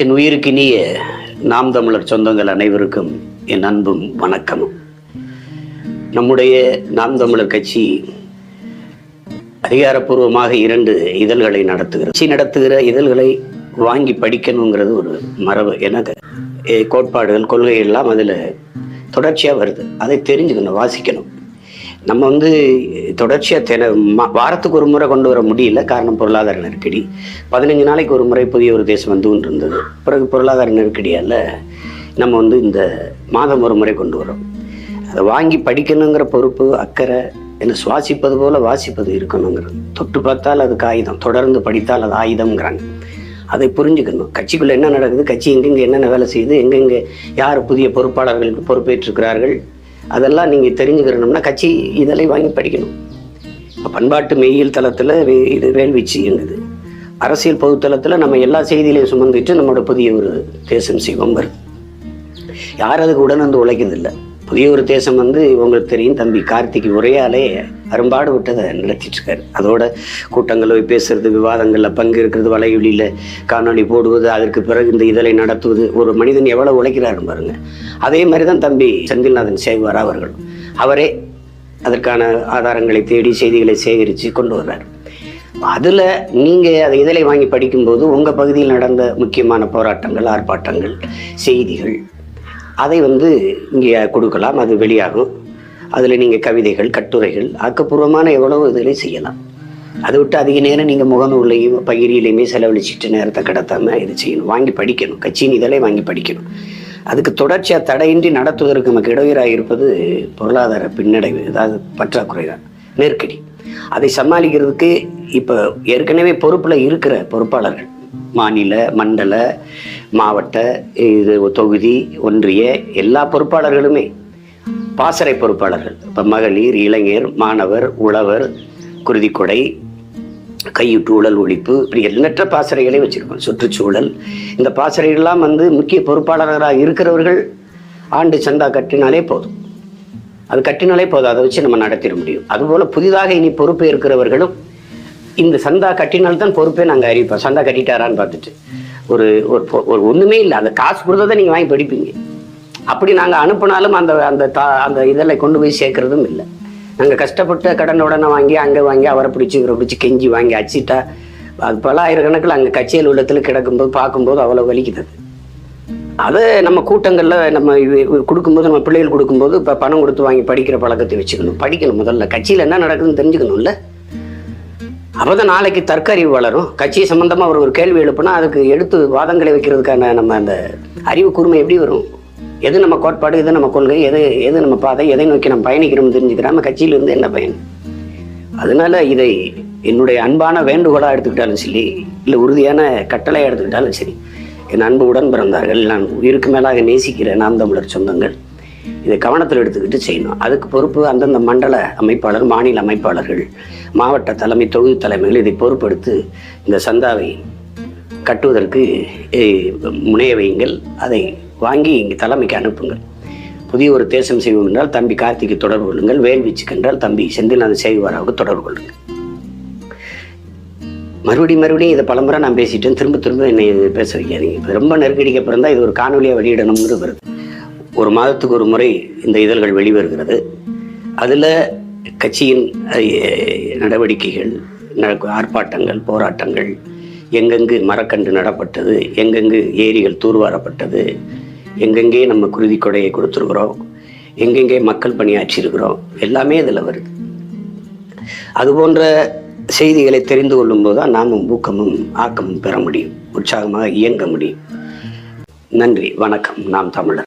என் உயிருக்கினிய நாம் தமிழர் சொந்தங்கள் அனைவருக்கும் என் அன்பும் வணக்கமும். நம்முடைய நாம் தமிழர் கட்சி அதிகாரப்பூர்வமாக 2 இதழ்களை நடத்துகிறது. கட்சி நடத்துகிற இதழ்களை வாங்கி படிக்கணுங்கிறது ஒரு மரபு. எனக்கு கோட்பாடுகள் கொள்கை எல்லாம் அதில் தொடர்ச்சியாக வருது. அதை தெரிஞ்சுக்கணும், வாசிக்கணும். நம்ம தொடர்ச்சியாக வாரத்துக்கு ஒரு முறை கொண்டு வர முடியல. காரணம் பொருளாதார நெருக்கடி. 15 நாளைக்கு ஒரு முறை புதிய ஒரு தேசம் வந்து கொண்டு இருந்தது. பிறகு பொருளாதார நெருக்கடியால் நம்ம இந்த மாதம் ஒரு முறை கொண்டு வரோம். அதை வாங்கி படிக்கணுங்கிற பொறுப்பு, அக்கறை, என்ன சுவாசிப்பது போல வாசிப்பது இருக்கணுங்கிறது. தொட்டு பார்த்தால் அது காகிதம், தொடர்ந்து படித்தால் அது ஆயுதம்ங்கிறாங்க. அதை புரிஞ்சுக்கணும். கட்சிக்குள்ளே என்ன நடக்குது, கட்சி எங்கெங்கே என்னென்ன வேலை செய்யுது, எங்கெங்கே யார் புதிய பொறுப்பாளர்களுக்கு பொறுப்பேற்றிருக்கிறார்கள், அதெல்லாம் நீங்கள் தெரிஞ்சுக்கிறணும்னா கட்சி இதழை வாங்கி படிக்கணும். இப்போ பண்பாட்டு மெய்யியல் தளத்தில் இது வேள்வீச்சு இயங்குது. அரசியல் பொதுத்தளத்தில் நம்ம எல்லா செய்திகளையும் சுமந்துட்டு நம்மளோட புதிய ஒரு தேசம் செய்வோம் வருது. யார் அதுக்கு உடனே உழைக்கிறதில்லை. புதிய ஒரு தேசம் உங்களுக்கு தெரியும், தம்பி கார்த்திக் உரையாலே அரும்பாடு விட்டதை நடத்திட்டு இருக்காரு. அதோட கூட்டங்கள் போய் பேசுறது, விவாதங்களில் பங்கு இருக்கிறது, வலையொலியில் காணொலி போடுவது, அதற்கு பிறகு இந்த இதழை நடத்துவது. ஒரு மனிதன் எவ்வளோ உழைக்கிறாரு பாருங்க. அதே மாதிரி தான் தம்பி செந்தில்நாதன் சேவார் அவர்கள். அவரே அதற்கான ஆதாரங்களை தேடி செய்திகளை சேகரித்து கொண்டு வர்றார். அதில் நீங்கள் அதை இதழை வாங்கி படிக்கும்போது உங்கள் பகுதியில் நடந்த முக்கியமான போராட்டங்கள், ஆர்ப்பாட்டங்கள், செய்திகள் அதை இங்கே கொடுக்கலாம். அது வெளியாகும். அதில் நீங்கள் கவிதைகள், கட்டுரைகள், ஆக்கப்பூர்வமான எவ்வளவு இதிலே செய்யலாம். அதை விட்டு அதிக நேரம் நீங்கள் முகநூலையும் பகிரிலையுமே செலவழிச்சிட்டு நேரத்தை கடத்தாமல் இது செய்யணும். வாங்கி படிக்கணும். கட்சியின் இதழை வாங்கி படிக்கணும். அதுக்கு தொடர்ச்சியாக தடையின்றி நடத்துவதற்கு நமக்கு இடையூறாக இருப்பது பொருளாதார பின்னடைவு, அதாவது பற்றாக்குறை தான், நெருக்கடி. அதை சமாளிக்கிறதுக்கு இப்போ ஏற்கனவே பொறுப்பில் இருக்கிற பொறுப்பாளர்கள், மாநில, மண்டல, மாவட்ட, தொகுதி, ஒன்றிய எல்லா பொறுப்பாளர்களுமே பாசறை பொறுப்பாளர்கள். இப்போ மகளிர், இளைஞர், மாணவர், உழவர், குருதிக்கொடை, கையூட்டு ஊழல் ஒழிப்பு, இப்படி எண்ணற்ற பாசறைகளை வச்சுருக்கோம். சுற்றுச்சூழல், இந்த பாசறைகள்லாம் முக்கிய பொறுப்பாளர்களாக இருக்கிறவர்கள் ஆண்டு சந்தா கட்டினாலே போதும். அது கட்டினாலே போதும். அதை வச்சு நம்ம நடத்திட முடியும். அதுபோல் புதிதாக இனி பொறுப்பு இருக்கிறவர்களும் இந்த சந்தா கட்டினால்தான் பொறுப்பே நாங்கள் அறிவிப்போம். சந்தா கட்டிட்டாரான்னு பார்த்துட்டு ஒரு ஒன்றுமே இல்லை, அந்த காசு கொடுத்ததை நீங்கள் வாங்கி படிப்பீங்க. அப்படி நாங்கள் அனுப்பினாலும் அந்த இதழை கொண்டு போய் சேர்க்கறதும் இல்லை. நாங்கள் கஷ்டப்பட்ட கடன் உடனே வாங்கி அங்கே வாங்கி அவரை பிடிச்சி கெஞ்சி வாங்கி அச்சிட்டா அது பல ஆயிரக்கணக்கில் அங்கே கட்சியில் உள்ளத்தில் கிடக்கும்போது பார்க்கும்போது அவ்வளோ வலிக்குது. அதை நம்ம கூட்டங்களில் நம்ம கொடுக்கும்போது, நம்ம பிள்ளைகள் கொடுக்கும்போது இப்போ பணம் கொடுத்து வாங்கி படிக்கிற பழக்கத்தை வச்சுக்கணும். படிக்கணும். முதல்ல கட்சியில் என்ன நடக்குதுன்னு தெரிஞ்சுக்கணும்ல. அப்போதான் நாளைக்கு தற்கறிவு வளரும். கட்சி சம்பந்தமாக ஒரு கேள்வி எழுப்புனா அதுக்கு எடுத்து வாதங்களை வைக்கிறதுக்கான நம்ம அந்த அறிவு கூர்மை எப்படி வரும்? எது நம்ம கோட்பாடு, எது நம்ம கொள்கை, எது நம்ம பாதை, எதை நோக்கி நம்ம பயணிக்கிறோம் தெரிஞ்சுக்கிறாம கட்சியிலிருந்து என்ன பயன்? அதனால இதை என்னுடைய அன்பான வேண்டுகோளாக எடுத்துக்கிட்டாலும் சரி, இல்லை உறுதியான கட்டளையாக எடுத்துக்கிட்டாலும் சரி, என் அன்பு உடன் பிறந்தார்கள், நான் உயிருக்கு மேலாக நேசிக்கிற நாம் தமிழர் சொந்தங்கள் இதை கவனத்தில் எடுத்துக்கிட்டு செய்யணும். அதுக்கு பொறுப்பு அந்தந்த மண்டல அமைப்பாளர், மாநில அமைப்பாளர்கள், மாவட்ட தலைமை, தொகுதி தலைமைகள் இதை பொறுப்பெடுத்து இந்த சந்தாவை கட்டுவதற்கு முனைய வையுங்கள். அதை வாங்கி இங்கே தலைமைக்கு அனுப்புங்கள். புதிய ஒரு தேசம் செய்வோம் என்றால் தம்பி கார்த்திக்கு தொடர்பு கொள்ளுங்கள். வேல்வீச்சுக்கு என்றால் தம்பி செந்தில்நாதன் சேவாராவுக்கு தொடர்பு கொள்ளுங்கள். மறுபடியும் இதை பலமுறை நான் பேசிட்டேன். திரும்ப என்னை பேச வைக்காதீங்க. இப்போ ரொம்ப நெருக்கடிக்கு அப்புறம் தான் இது ஒரு காணொலியாக வெளியிடணுங்கிறது வருது. ஒரு மாதத்துக்கு ஒரு முறை இந்த இதழ்கள் வெளிவருகிறது. அதில் கட்சியின் நடவடிக்கைகள், ஆர்ப்பாட்டங்கள், போராட்டங்கள், எங்கெங்கு மரக்கன்று நடப்பட்டது, எங்கெங்கு ஏரிகள் தூர்வாரப்பட்டது, எங்கெங்கே நம்ம குருதி கொடையை கொடுத்துருக்குறோம், எங்கெங்கே மக்கள் பணியாற்றியிருக்கிறோம், எல்லாமே இதில் வருது. அதுபோன்ற செய்திகளை தெரிந்து கொள்ளும்போது தான் நாமும் ஊக்கமும் ஆக்கமும் பெற முடியும், உற்சாகமாக இயங்க முடியும். நன்றி, வணக்கம். நாம் தமிழர்.